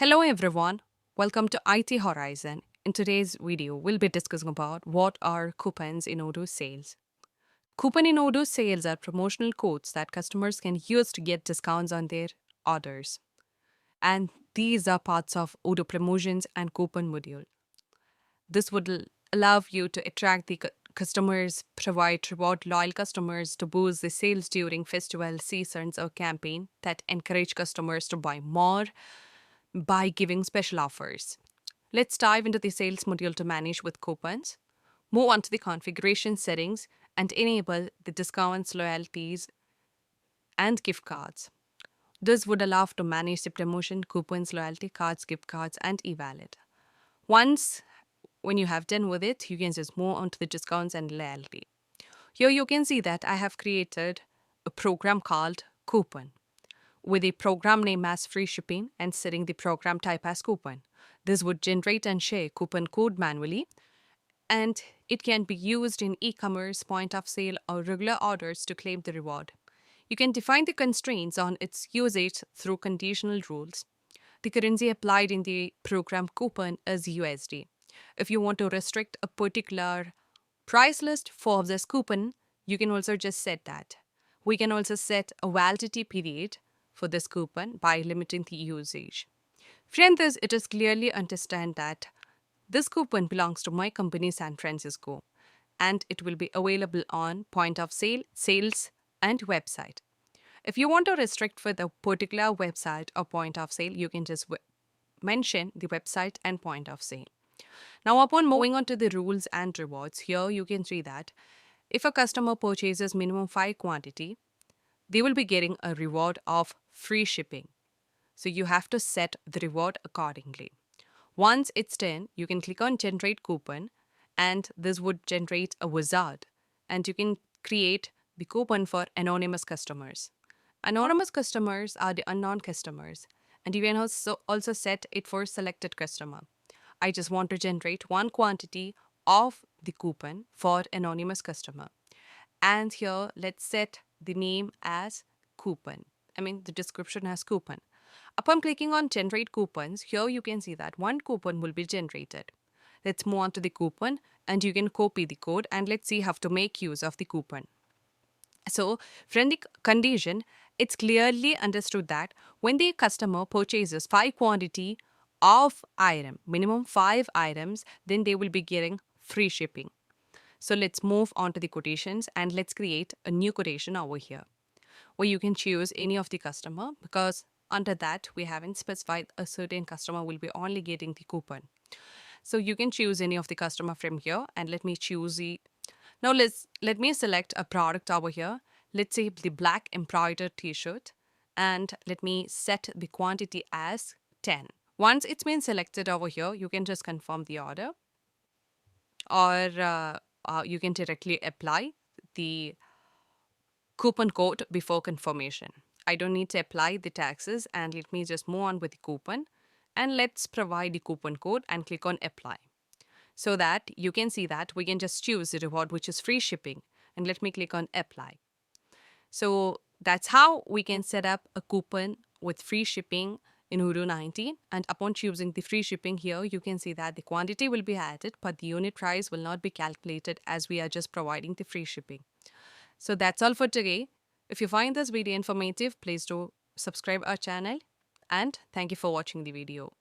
Hello everyone, welcome to IT Horizon. In today's video, we'll be discussing about what are coupons in Odoo sales. Coupon in Odoo sales are promotional codes that customers can use to get discounts on their orders. And these are parts of Odoo promotions and coupon module. This would allow you to attract the customers, provide reward loyal customers to boost the sales during festival seasons or campaign that encourage customers to buy more by giving special offers. Let's dive into the sales module to manage with coupons, move on to the configuration settings, and enable the discounts, loyalties, and gift cards. This would allow to manage the promotion, coupons, loyalty cards, gift cards, and e-wallet. When you have done with it, you can just move on to the discounts and loyalty. Here you can see that I have created a program called Coupon with a program name as free shipping and setting the program type as coupon. This would generate and share coupon code manually, and it can be used in e-commerce, point of sale, or regular orders to claim the reward. You can define the constraints on its usage through conditional rules. The currency applied in the program coupon is USD. If you want to restrict a particular price list for this coupon, you can also just set that. We can also set a validity period for this coupon by limiting the usage. From this, it is clearly understand that this coupon belongs to my company San Francisco, and it will be available on point of sale, sales, and website. If you want to restrict for the particular website or point of sale, you can just mention the website and point of sale. Now, upon moving on to the rules and rewards, here you can see that if a customer purchases minimum 5 quantity, they will be getting a reward of free shipping. So you have to set the reward accordingly. Once it's done, you can click on generate coupon, and this would generate a wizard, and you can create the coupon for anonymous customers. Anonymous customers are the unknown customers, and you can also set it for selected customer. I just want to generate 1 quantity of the coupon for anonymous customer. And here, let's set the name as coupon. The description as coupon. Upon clicking on generate coupons, here you can see that 1 coupon will be generated. Let's move on to the coupon, and you can copy the code, and let's see how to make use of the coupon. So, from the condition, it's clearly understood that when the customer purchases 5 quantity of item, minimum 5 items, then they will be getting free shipping. So let's move on to the quotations, and let's create a new quotation over here where you can choose any of the customer, because under that we haven't specified a certain customer will be only getting the coupon. So you can choose any of the customer from here, and let me choose the now let me select a product over here. Let's say the black embroidered t-shirt, and let me set the quantity as 10. Once it's been selected over here, you can just confirm the order, or you can directly apply the coupon code before confirmation. I don't need to apply the taxes, and let me just move on with the coupon, and let's provide the coupon code and click on apply. So that you can see that we can just choose the reward, which is free shipping, and let me click on apply. So that's how we can set up a coupon with free shipping in Odoo 19, and upon choosing the free shipping here, you can see that the quantity will be added, but the unit price will not be calculated as we are just providing the free shipping. So that's all for today. If you find this video informative, please do subscribe our channel, and thank you for watching the video.